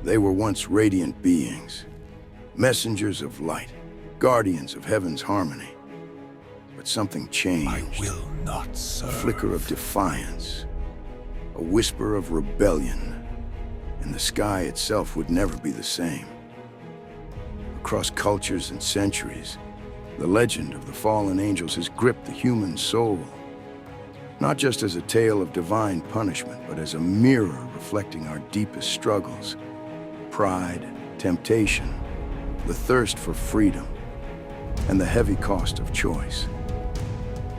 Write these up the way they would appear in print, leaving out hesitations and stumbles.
They were once radiant beings, messengers of light, guardians of heaven's harmony. But something changed. I will not serve. A flicker of defiance, a whisper of rebellion, and the sky itself would never be the same. Across cultures and centuries, the legend of the fallen angels has gripped the human soul, not just as a tale of divine punishment, but as a mirror reflecting our deepest struggles: pride, temptation, the thirst for freedom, and the heavy cost of choice.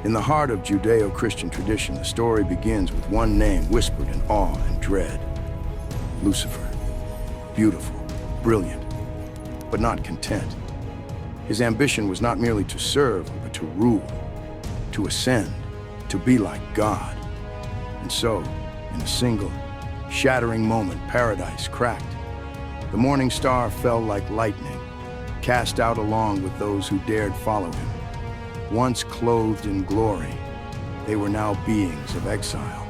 In the heart of Judeo-Christian tradition, the story begins with one name whispered in awe and dread: Lucifer. Beautiful, brilliant, but not content. His ambition was not merely to serve, but to rule, to ascend, to be like God. And so, in a single, shattering moment, paradise cracked. The morning star fell like lightning, cast out along with those who dared follow him. Once clothed in glory, they were now beings of exile,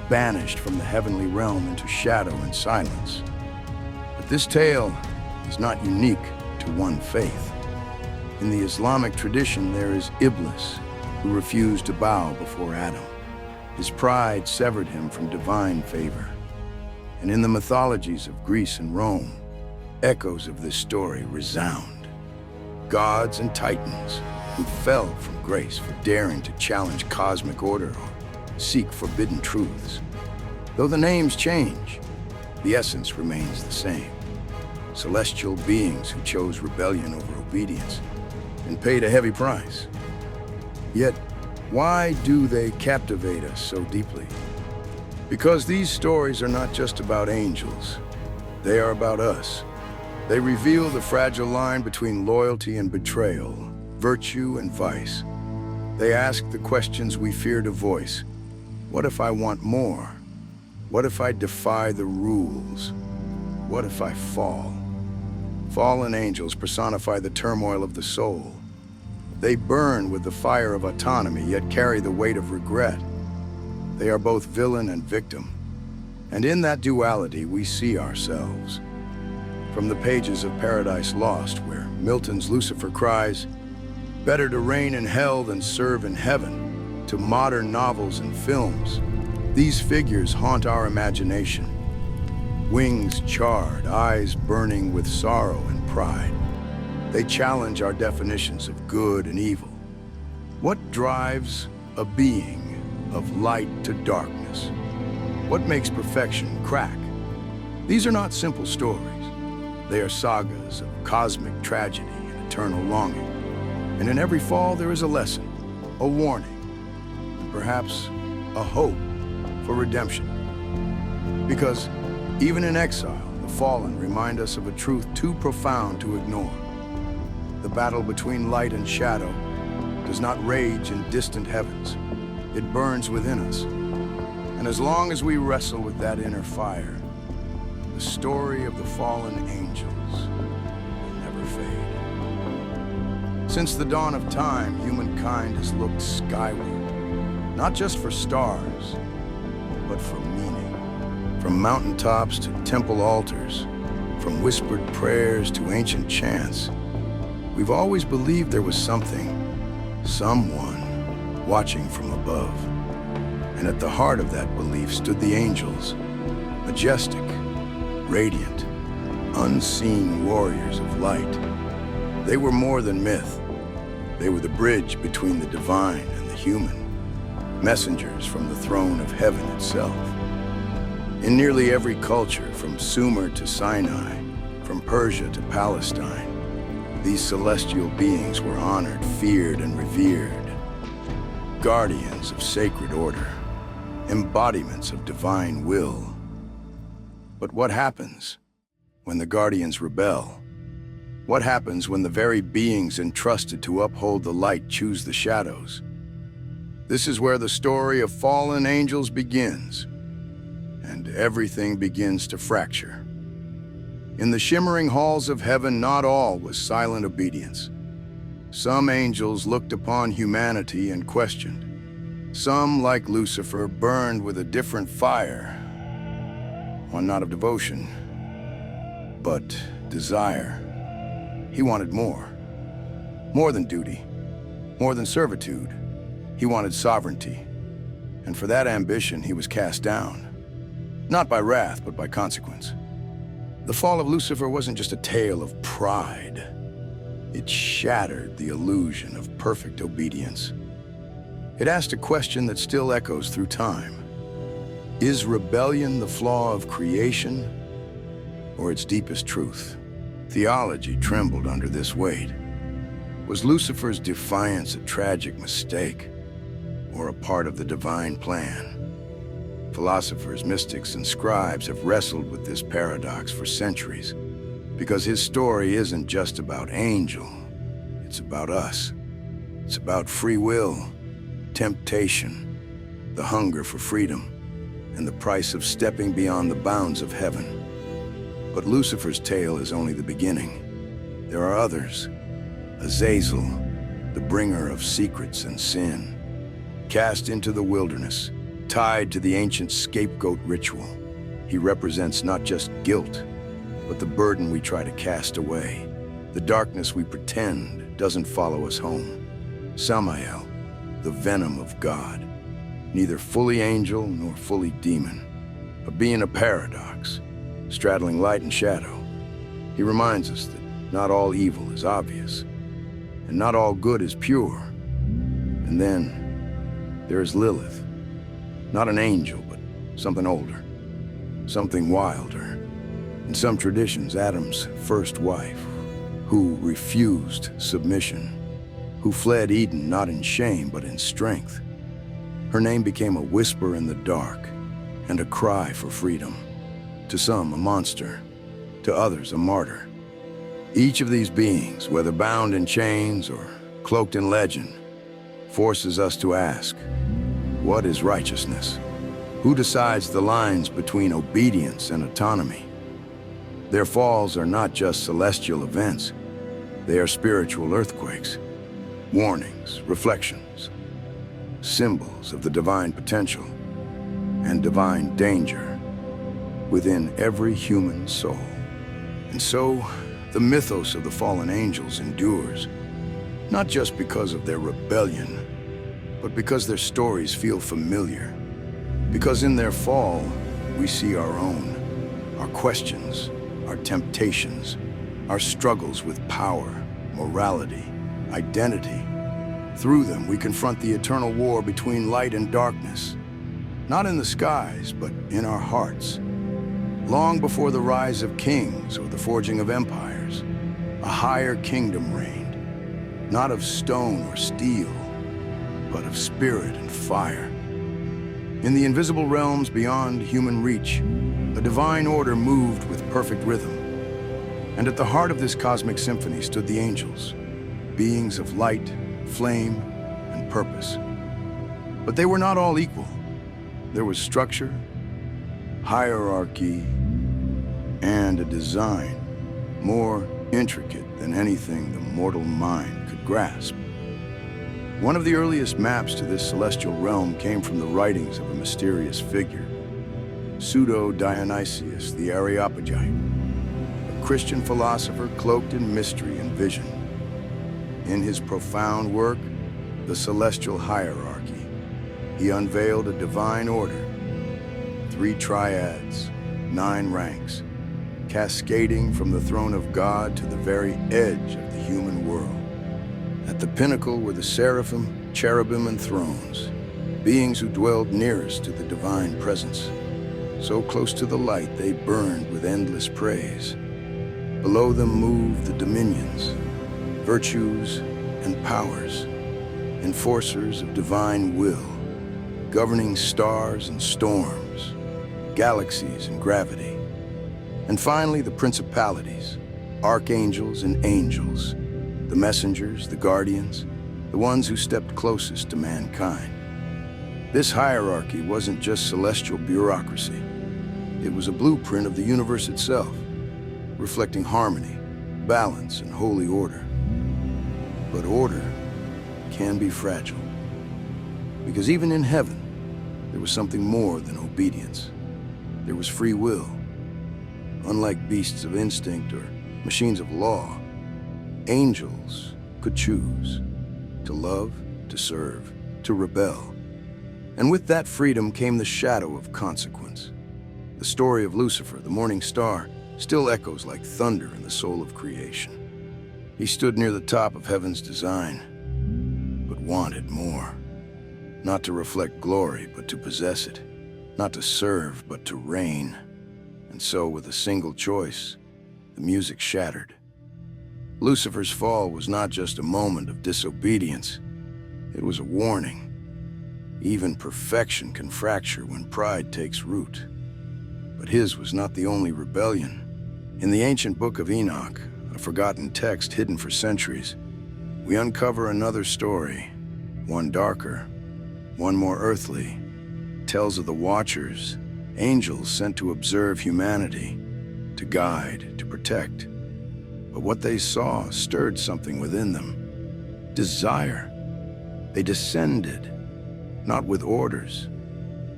banished from the heavenly realm into shadow and silence. But this tale is not unique to one faith. In the Islamic tradition, there is Iblis, who refused to bow before Adam. His pride severed him from divine favor. And in the mythologies of Greece and Rome, echoes of this story resound. Gods and titans who fell from grace for daring to challenge cosmic order or seek forbidden truths. Though the names change, the essence remains the same. Celestial beings who chose rebellion over obedience and paid a heavy price. Yet, why do they captivate us so deeply? Because these stories are not just about angels. They are about us. They reveal the fragile line between loyalty and betrayal, virtue and vice. They ask the questions we fear to voice. What if I want more? What if I defy the rules? What if I fall? Fallen angels personify the turmoil of the soul. They burn with the fire of autonomy, yet carry the weight of regret. They are both villain and victim. And in that duality, we see ourselves. From the pages of Paradise Lost, where Milton's Lucifer cries, "Better to reign in hell than serve in heaven," to modern novels and films, these figures haunt our imagination. Wings charred, eyes burning with sorrow and pride. They challenge our definitions of good and evil. What drives a being of light to darkness? What makes perfection crack? These are not simple stories. They are sagas of cosmic tragedy and eternal longing. And in every fall, there is a lesson, a warning, and perhaps a hope for redemption. Because even in exile, the fallen remind us of a truth too profound to ignore. The battle between light and shadow does not rage in distant heavens. It burns within us. And as long as we wrestle with that inner fire, the story of the fallen angels will never fade. Since the dawn of time, humankind has looked skyward, not just for stars, but for meaning. From mountaintops to temple altars, from whispered prayers to ancient chants, we've always believed there was something, someone, watching from above. And at the heart of that belief stood the angels, majestic, radiant, unseen warriors of light. They were more than myth. They were the bridge between the divine and the human, messengers from the throne of heaven itself. In nearly every culture, from Sumer to Sinai, from Persia to Palestine, these celestial beings were honored, feared, and revered. Guardians of sacred order, embodiments of divine will. But what happens when the guardians rebel? What happens when the very beings entrusted to uphold the light choose the shadows? This is where the story of fallen angels begins, and everything begins to fracture. In the shimmering halls of heaven, not all was silent obedience. Some angels looked upon humanity and questioned. Some, like Lucifer, burned with a different fire, one not of devotion, But desire, he wanted more. More than duty, more than servitude. He wanted sovereignty. And for that ambition, he was cast down. Not by wrath, but by consequence. The fall of Lucifer wasn't just a tale of pride. It shattered the illusion of perfect obedience. It asked a question that still echoes through time. Is rebellion the flaw of creation, or its deepest truth? Theology trembled under this weight. Was Lucifer's defiance a tragic mistake, or a part of the divine plan? Philosophers, mystics, and scribes have wrestled with this paradox for centuries, because his story isn't just about Angel, it's about us. It's about free will, temptation, the hunger for freedom, and the price of stepping beyond the bounds of heaven. But Lucifer's tale is only the beginning. There are others. Azazel, the bringer of secrets and sin, cast into the wilderness, tied to the ancient scapegoat ritual. He represents not just guilt, but the burden we try to cast away, the darkness we pretend doesn't follow us home. Samael, the venom of God, neither fully angel nor fully demon, a being of paradox, straddling light and shadow. He reminds us that not all evil is obvious, and not all good is pure. And then there is Lilith, not an angel, but something older, something wilder. In some traditions, Adam's first wife, who refused submission, who fled Eden not in shame, but in strength. Her name became a whisper in the dark and a cry for freedom. To some, a monster, to others, a martyr. Each of these beings, whether bound in chains or cloaked in legend, forces us to ask, what is righteousness? Who decides the lines between obedience and autonomy? Their falls are not just celestial events, they are spiritual earthquakes, warnings, reflections, symbols of the divine potential and divine danger within every human soul. And so, the mythos of the fallen angels endures, not just because of their rebellion, but because their stories feel familiar. Because in their fall, we see our own, our questions, our temptations, our struggles with power, morality, identity. Through them, we confront the eternal war between light and darkness, not in the skies, but in our hearts. Long before the rise of kings or the forging of empires, a higher kingdom reigned, not of stone or steel, but of spirit and fire. In the invisible realms beyond human reach, a divine order moved with perfect rhythm. And at the heart of this cosmic symphony stood the angels, beings of light, flame, and purpose. But they were not all equal. There was structure, hierarchy, and a design more intricate than anything the mortal mind could grasp. One of the earliest maps to this celestial realm came from the writings of a mysterious figure, Pseudo-Dionysius the Areopagite, a Christian philosopher cloaked in mystery and vision. In his profound work, The Celestial Hierarchy, he unveiled a divine order, 3 triads, 9 ranks, cascading from the throne of God to the very edge of the human world. At the pinnacle were the seraphim, cherubim, and thrones, beings who dwelled nearest to the divine presence. So close to the light, they burned with endless praise. Below them moved the dominions, virtues, and powers, enforcers of divine will, governing stars and storms, galaxies and gravity. And finally, the principalities, archangels and angels, the messengers, the guardians, the ones who stepped closest to mankind. This hierarchy wasn't just celestial bureaucracy. It was a blueprint of the universe itself, reflecting harmony, balance, and holy order. But order can be fragile, because even in heaven, there was something more than obedience. There was free will, Unlike beasts of instinct or machines of law, angels could choose to love, to serve, to rebel. And with that freedom came the shadow of consequence. The story of Lucifer, the morning star, still echoes like thunder in the soul of creation. He stood near the top of heaven's design, but wanted more. Not to reflect glory, but to possess it. Not to serve, but to reign. And so, with a single choice, the music shattered. Lucifer's fall was not just a moment of disobedience. It was a warning. Even perfection can fracture when pride takes root. But his was not the only rebellion. In the ancient book of Enoch, a forgotten text hidden for centuries, we uncover another story, one darker, one more earthly. It tells of the Watchers, angels sent to observe humanity, to guide, to protect. But what they saw stirred something within them. Desire. They descended, not with orders,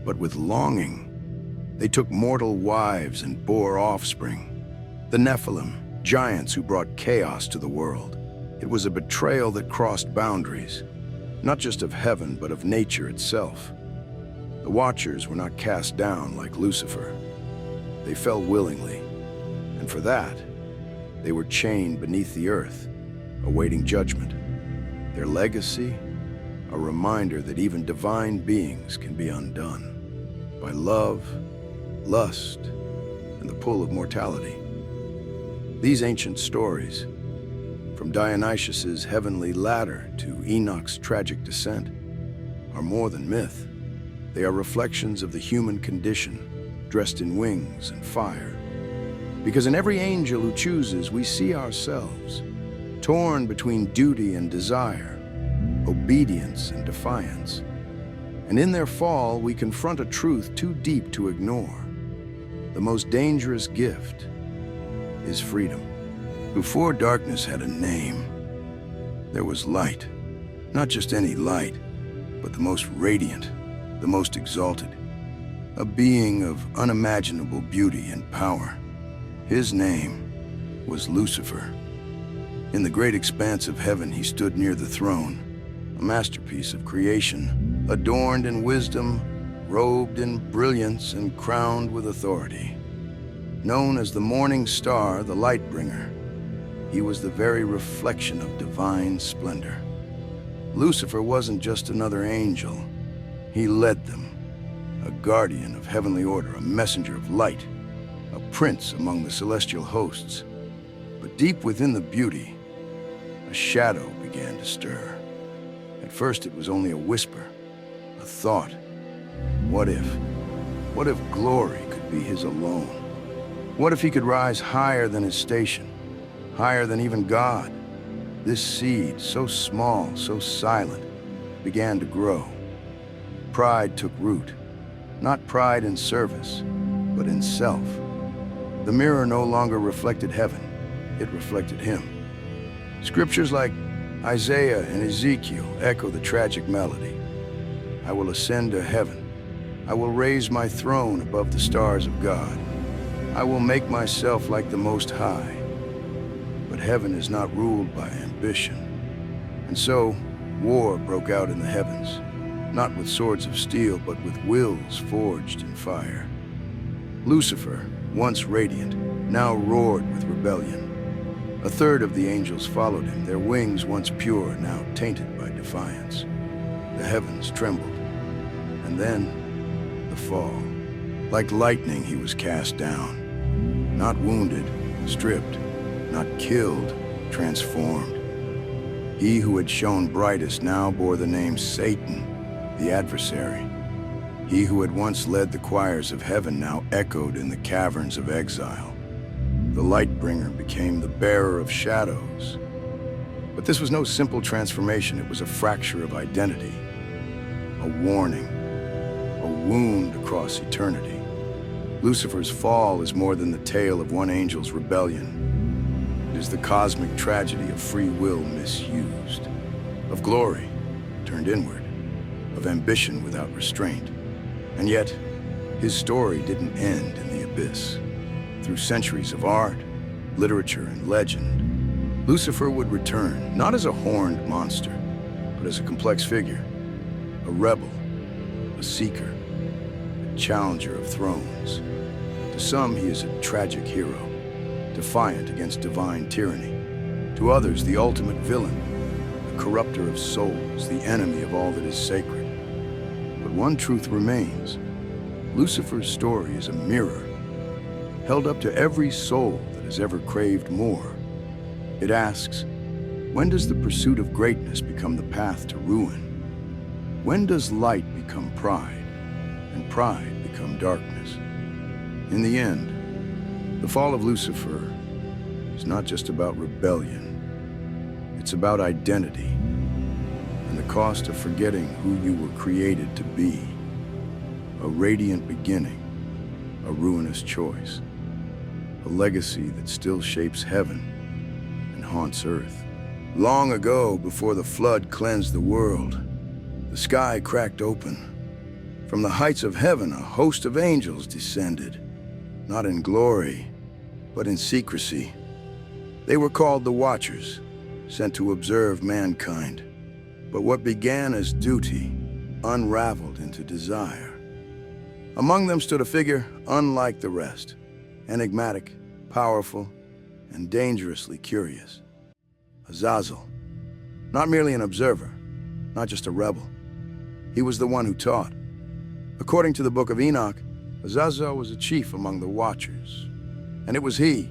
but with longing. They took mortal wives and bore offspring. The Nephilim, giants who brought chaos to the world. It was a betrayal that crossed boundaries, not just of heaven, but of nature itself. The Watchers were not cast down like Lucifer. They fell willingly, and for that, they were chained beneath the earth, awaiting judgment. Their legacy, a reminder that even divine beings can be undone by love, lust, and the pull of mortality. These ancient stories, from Dionysius's heavenly ladder to Enoch's tragic descent, are more than myth. They are reflections of the human condition, dressed in wings and fire. Because in every angel who chooses, we see ourselves, torn between duty and desire, obedience and defiance. And in their fall, we confront a truth too deep to ignore. The most dangerous gift is freedom. Before darkness had a name, there was light. Not just any light, but the most radiant, the most exalted. A being of unimaginable beauty and power. His name was Lucifer. In the great expanse of heaven, he stood near the throne, a masterpiece of creation, adorned in wisdom, robed in brilliance, and crowned with authority. Known as the morning star, the light bringer, he was the very reflection of divine splendor. Lucifer wasn't just another angel. He led them, a guardian of heavenly order, a messenger of light, a prince among the celestial hosts. But deep within the beauty, a shadow began to stir. At first, it was only a whisper, a thought. What if? What if glory could be his alone? What if he could rise higher than his station, higher than even God? This seed, so small, so silent, began to grow. Pride took root, not pride in service, but in self. The mirror no longer reflected heaven, it reflected him. Scriptures like Isaiah and Ezekiel echo the tragic melody. I will ascend to heaven. I will raise my throne above the stars of God. I will make myself like the Most High. But heaven is not ruled by ambition. And so, war broke out in the heavens, not with swords of steel, but with wills forged in fire. Lucifer, once radiant, now roared with rebellion. A third of the angels followed him, their wings once pure, now tainted by defiance. The heavens trembled. And then, the fall. Like lightning, he was cast down. Not wounded, stripped, not killed, transformed. He who had shone brightest now bore the name Satan, the adversary. He who had once led the choirs of heaven now echoed in the caverns of exile. The Lightbringer became the bearer of shadows. But this was no simple transformation, it was a fracture of identity. A warning, a wound across eternity. Lucifer's fall is more than the tale of one angel's rebellion. It is the cosmic tragedy of free will misused, of glory turned inward, of ambition without restraint. And yet, his story didn't end in the abyss. Through centuries of art, literature, and legend, Lucifer would return, not as a horned monster, but as a complex figure, a rebel, a seeker, a challenger of thrones. To some, he is a tragic hero, defiant against divine tyranny. To others, the ultimate villain, the corrupter of souls, the enemy of all that is sacred. But one truth remains. Lucifer's story is a mirror, held up to every soul that has ever craved more. It asks, when does the pursuit of greatness become the path to ruin? When does light become pride, and pride become darkness? In the end, the fall of Lucifer is not just about rebellion. It's about identity and the cost of forgetting who you were created to be. A radiant beginning, a ruinous choice, a legacy that still shapes heaven and haunts earth. Long ago, before the flood cleansed the world, the sky cracked open. From the heights of heaven, a host of angels descended, not in glory, but in secrecy. They were called the Watchers, sent to observe mankind. But what began as duty unraveled into desire. Among them stood a figure unlike the rest, enigmatic, powerful, and dangerously curious. Azazel. Not merely an observer, not just a rebel. He was the one who taught. According to the Book of Enoch, Azazel was a chief among the Watchers, and it was he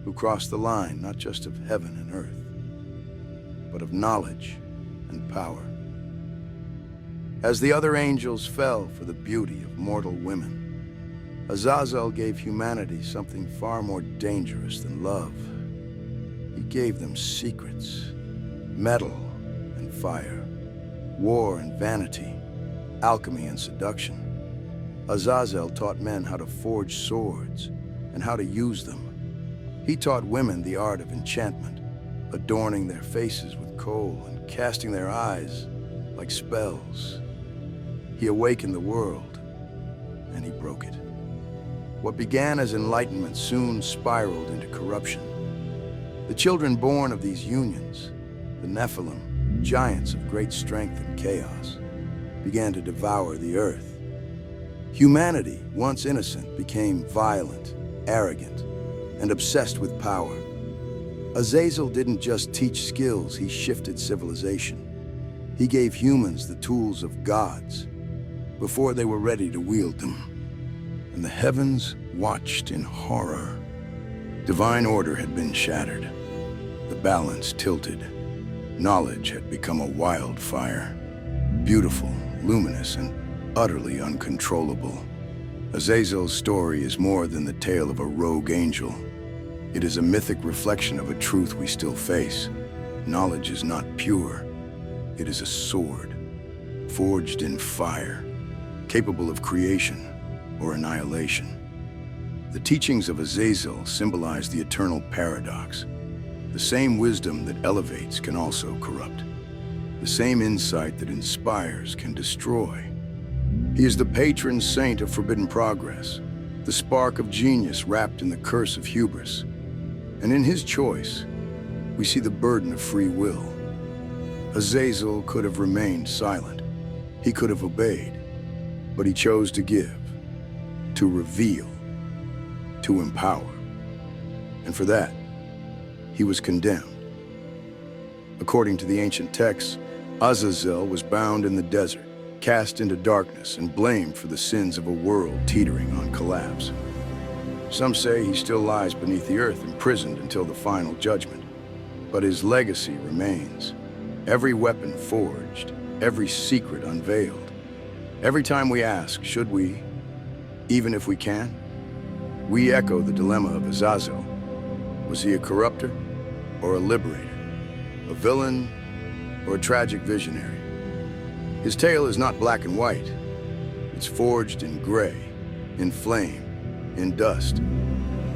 who crossed the line not just of heaven and earth, but of knowledge and power. As the other angels fell for the beauty of mortal women, Azazel gave humanity something far more dangerous than love. He gave them secrets, metal and fire, war and vanity, alchemy and seduction. Azazel taught men how to forge swords and how to use them. He taught women the art of enchantment, adorning their faces with kohl and casting their eyes like spells. He awakened the world, and he broke it. What began as enlightenment soon spiraled into corruption. The children born of these unions, the Nephilim, giants of great strength and chaos, began to devour the earth. Humanity, once innocent, became violent, arrogant, and obsessed with power. Azazel didn't just teach skills, he shifted civilization. He gave humans the tools of gods before they were ready to wield them. And the heavens watched in horror. Divine order had been shattered. The balance tilted. Knowledge had become a wildfire. Beautiful, luminous, and utterly uncontrollable. Azazel's story is more than the tale of a rogue angel. It is a mythic reflection of a truth we still face. Knowledge is not pure. It is a sword, forged in fire, capable of creation or annihilation. The teachings of Azazel symbolize the eternal paradox. The same wisdom that elevates can also corrupt. The same insight that inspires can destroy. He is the patron saint of forbidden progress, the spark of genius wrapped in the curse of hubris. And in his choice, we see the burden of free will. Azazel could have remained silent. He could have obeyed, but he chose to give, to reveal, to empower. And for that, he was condemned. According to the ancient texts, Azazel was bound in the desert, cast into darkness, and blamed for the sins of a world teetering on collapse. Some say he still lies beneath the earth, imprisoned until the final judgment. But his legacy remains. Every weapon forged, every secret unveiled. Every time we ask, should we, even if we can, we echo the dilemma of Azazel. Was he a corrupter or a liberator? A villain or a tragic visionary? His tale is not black and white. It's forged in gray, in flame, in dust.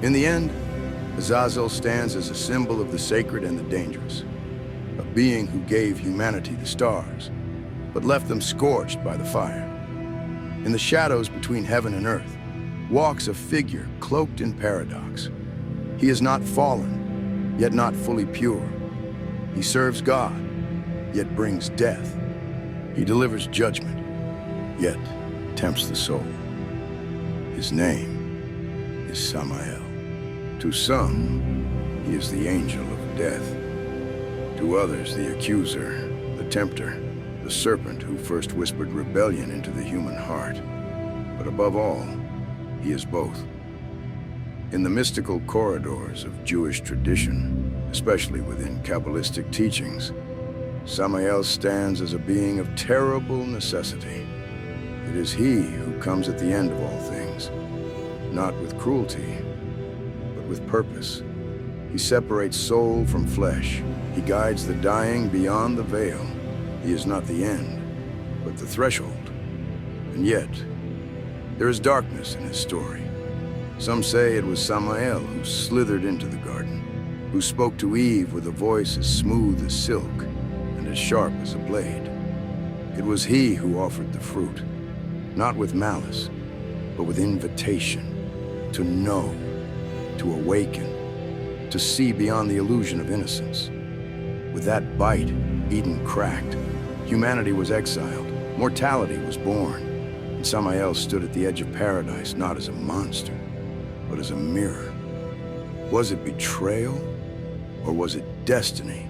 In the end, Azazel stands as a symbol of the sacred and the dangerous, a being who gave humanity the stars, but left them scorched by the fire. In the shadows between heaven and earth, walks a figure cloaked in paradox. He is not fallen, yet not fully pure. He serves God, yet brings death. He delivers judgment, yet tempts the soul. His name is Samael. To some, he is the angel of death. To others, the accuser, the tempter, the serpent who first whispered rebellion into the human heart. But above all, he is both. In the mystical corridors of Jewish tradition, especially within Kabbalistic teachings, Samael stands as a being of terrible necessity. It is he who comes at the end of all things, not with cruelty, but with purpose. He separates soul from flesh. He guides the dying beyond the veil. He is not the end, but the threshold. And yet, there is darkness in his story. Some say it was Samael who slithered into the garden, who spoke to Eve with a voice as smooth as silk and as sharp as a blade. It was he who offered the fruit, not with malice, but with invitation to know, to awaken, to see beyond the illusion of innocence. With that bite, Eden cracked. Humanity was exiled. Mortality was born. And Samael stood at the edge of paradise, not as a monster, but as a mirror. Was it betrayal, or was it destiny?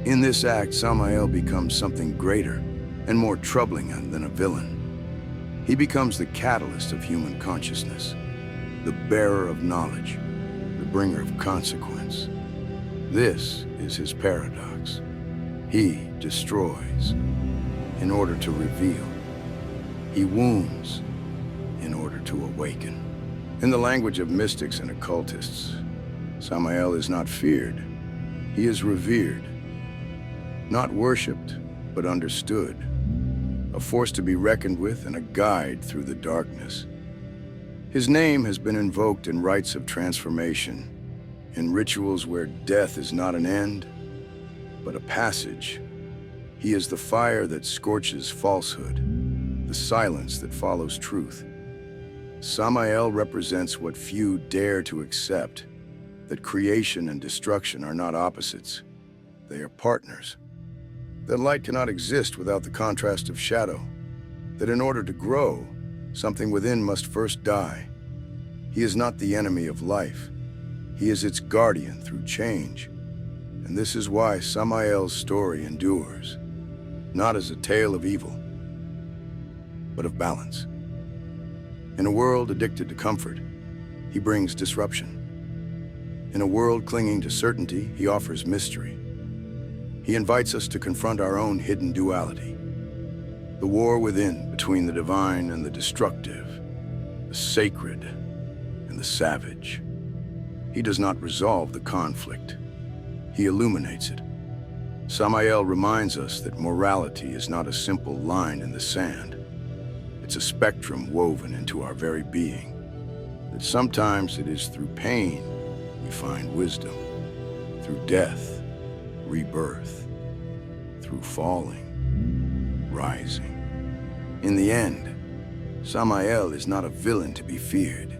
In this act, Samael becomes something greater and more troubling than a villain. He becomes the catalyst of human consciousness, the bearer of knowledge, the bringer of consequence. This is his paradox. He destroys in order to reveal. He wounds in order to awaken. In the language of mystics and occultists, Samael is not feared. He is revered. Not worshipped, but understood. A force to be reckoned with and a guide through the darkness. His name has been invoked in rites of transformation, in rituals where death is not an end, but a passage. He is the fire that scorches falsehood, the silence that follows truth. Samael represents what few dare to accept, that creation and destruction are not opposites. They are partners. That light cannot exist without the contrast of shadow. That in order to grow, something within must first die. He is not the enemy of life. He is its guardian through change. And this is why Samael's story endures, not as a tale of evil, but of balance. In a world addicted to comfort, he brings disruption. In a world clinging to certainty, he offers mystery. He invites us to confront our own hidden duality. The war within between the divine and the destructive, the sacred and the savage. He does not resolve the conflict. He illuminates it. Samael reminds us that morality is not a simple line in the sand. It's a spectrum woven into our very being. That sometimes it is through pain we find wisdom, through death, rebirth, through falling, rising. In the end, Samael is not a villain to be feared.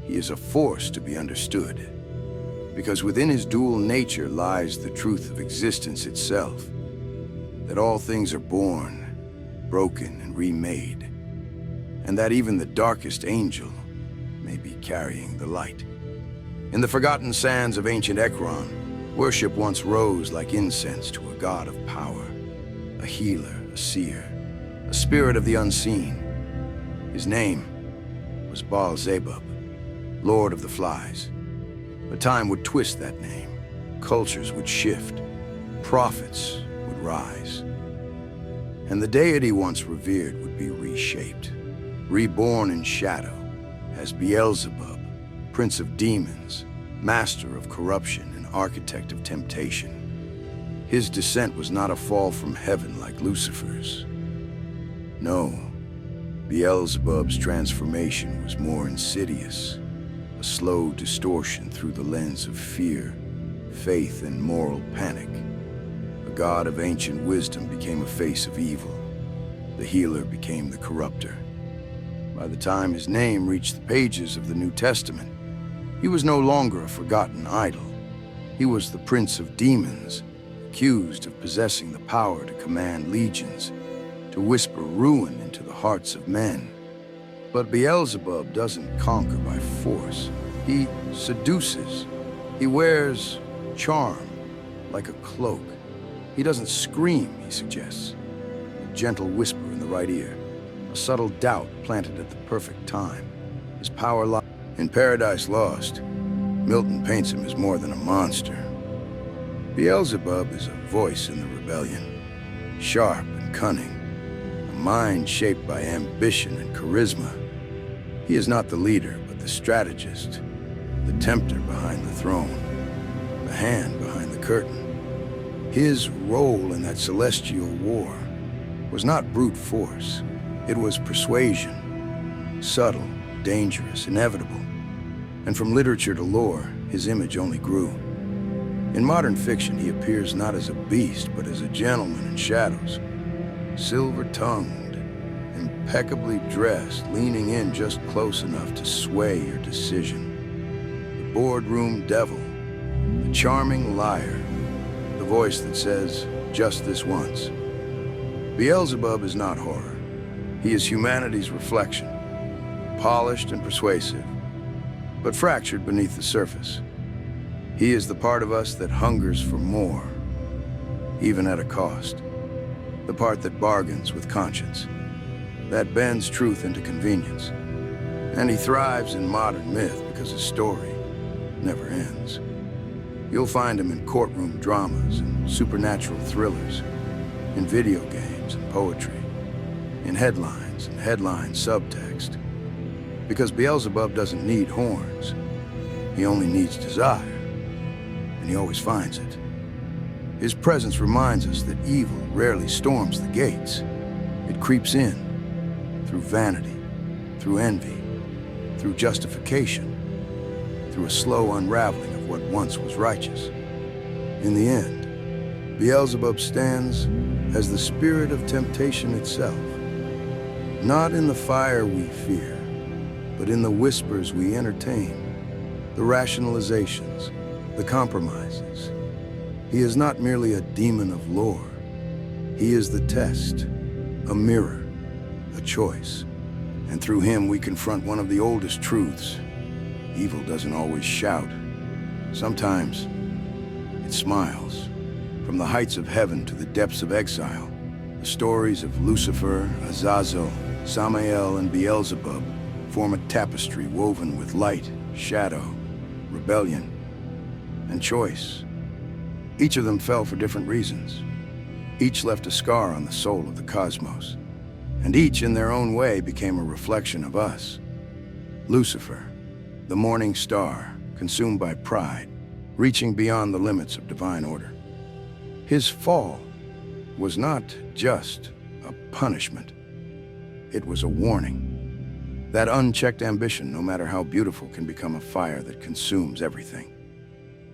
He is a force to be understood. Because within his dual nature lies the truth of existence itself. That all things are born, broken, and remade. And that even the darkest angel may be carrying the light. In the forgotten sands of ancient Ekron, worship once rose like incense to a god of power, a healer, a seer, a spirit of the unseen. His name was Baal-Zebub, Lord of the Flies. But time would twist that name. Cultures would shift. Prophets would rise. And the deity once revered would be reshaped, reborn in shadow as Beelzebub, prince of demons, master of corruption, and architect of temptation. His descent was not a fall from heaven like Lucifer's. No, Beelzebub's transformation was more insidious. A slow distortion through the lens of fear, faith, and moral panic. The god of ancient wisdom became a face of evil. The healer became the corrupter. By the time his name reached the pages of the New Testament, he was no longer a forgotten idol. He was the prince of demons, accused of possessing the power to command legions, to whisper ruin into the hearts of men. But Beelzebub doesn't conquer by force. He seduces. He wears charm like a cloak. He doesn't scream, he suggests. A gentle whisper in the right ear, a subtle doubt planted at the perfect time. His power lies in Paradise Lost. Milton paints him as more than a monster. Beelzebub is a voice in the rebellion, sharp and cunning, a mind shaped by ambition and charisma. He is not the leader, but the strategist, the tempter behind the throne, the hand behind the curtain. His role in that celestial war was not brute force. It was persuasion, subtle, dangerous, inevitable. And from literature to lore, his image only grew. In modern fiction, he appears not as a beast, but as a gentleman in shadows, silver-tongued, impeccably dressed, leaning in just close enough to sway your decision. The boardroom devil, the charming liar, the voice that says, just this once. Beelzebub is not horror. He is humanity's reflection, polished and persuasive, but fractured beneath the surface. He is the part of us that hungers for more, even at a cost. The part that bargains with conscience, that bends truth into convenience. And he thrives in modern myth because his story never ends. You'll find him in courtroom dramas and supernatural thrillers, in video games and poetry, in headlines and headline subtext. Because Beelzebub doesn't need horns. He only needs desire, and he always finds it. His presence reminds us that evil rarely storms the gates. It creeps in, through vanity, through envy, through justification, through a slow unraveling of what once was righteous. In the end, Beelzebub stands as the spirit of temptation itself. Not in the fire we fear, but in the whispers we entertain, the rationalizations, the compromises. He is not merely a demon of lore. He is the test, a mirror, a choice. And through him we confront one of the oldest truths. Evil doesn't always shout. Sometimes it smiles. From the heights of heaven to the depths of exile, the stories of Lucifer, Azazel, Samael, and Beelzebub form a tapestry woven with light, shadow, rebellion, and choice. Each of them fell for different reasons. Each left a scar on the soul of the cosmos. And each, in their own way, became a reflection of us. Lucifer, the morning star, consumed by pride, reaching beyond the limits of divine order. His fall was not just a punishment. It was a warning. That unchecked ambition, no matter how beautiful, can become a fire that consumes everything.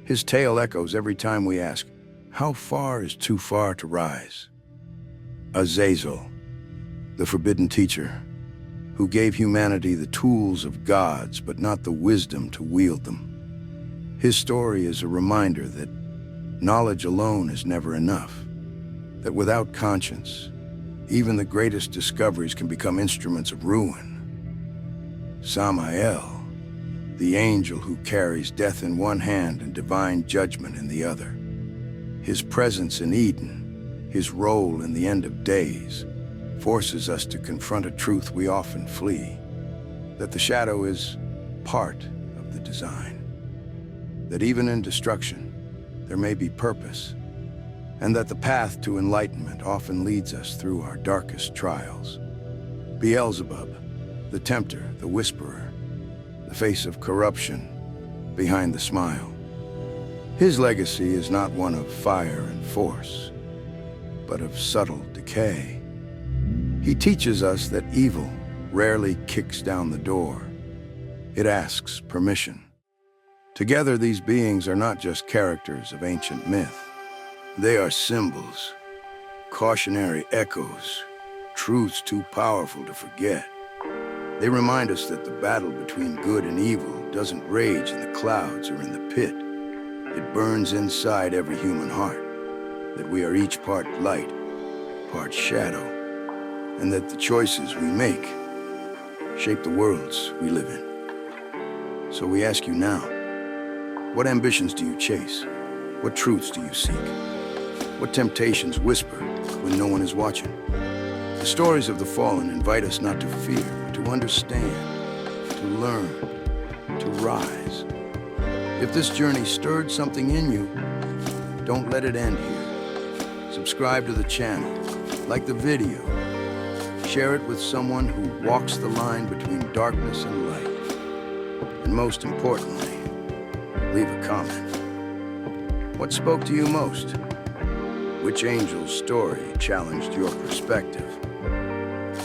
His tale echoes every time we ask, how far is too far to rise? Azazel, the forbidden teacher, who gave humanity the tools of gods but not the wisdom to wield them. His story is a reminder that knowledge alone is never enough, that without conscience, even the greatest discoveries can become instruments of ruin. Samael, the angel who carries death in one hand and divine judgment in the other. His presence in Eden, his role in the end of days, forces us to confront a truth we often flee, that the shadow is part of the design, that even in destruction, there may be purpose, and that the path to enlightenment often leads us through our darkest trials. Beelzebub, the tempter, the whisperer, the face of corruption behind the smile. His legacy is not one of fire and force, but of subtle decay. He teaches us that evil rarely kicks down the door. It asks permission. Together, these beings are not just characters of ancient myth. They are symbols, cautionary echoes, truths too powerful to forget. They remind us that the battle between good and evil doesn't rage in the clouds or in the pit. It burns inside every human heart, that we are each part light, part shadow, and that the choices we make shape the worlds we live in. So we ask you now, what ambitions do you chase? What truths do you seek? What temptations whisper when no one is watching? The stories of the fallen invite us not to fear, but to understand, to learn, to rise. If this journey stirred something in you, don't let it end here. Subscribe to the channel, like the video, share it with someone who walks the line between darkness and light. And most importantly, leave a comment. What spoke to you most? Which angel's story challenged your perspective?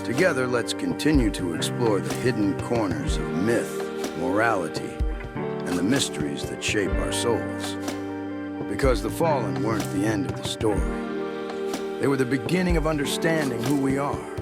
Together, let's continue to explore the hidden corners of myth, morality, and the mysteries that shape our souls. Because the fallen weren't the end of the story. They were the beginning of understanding who we are.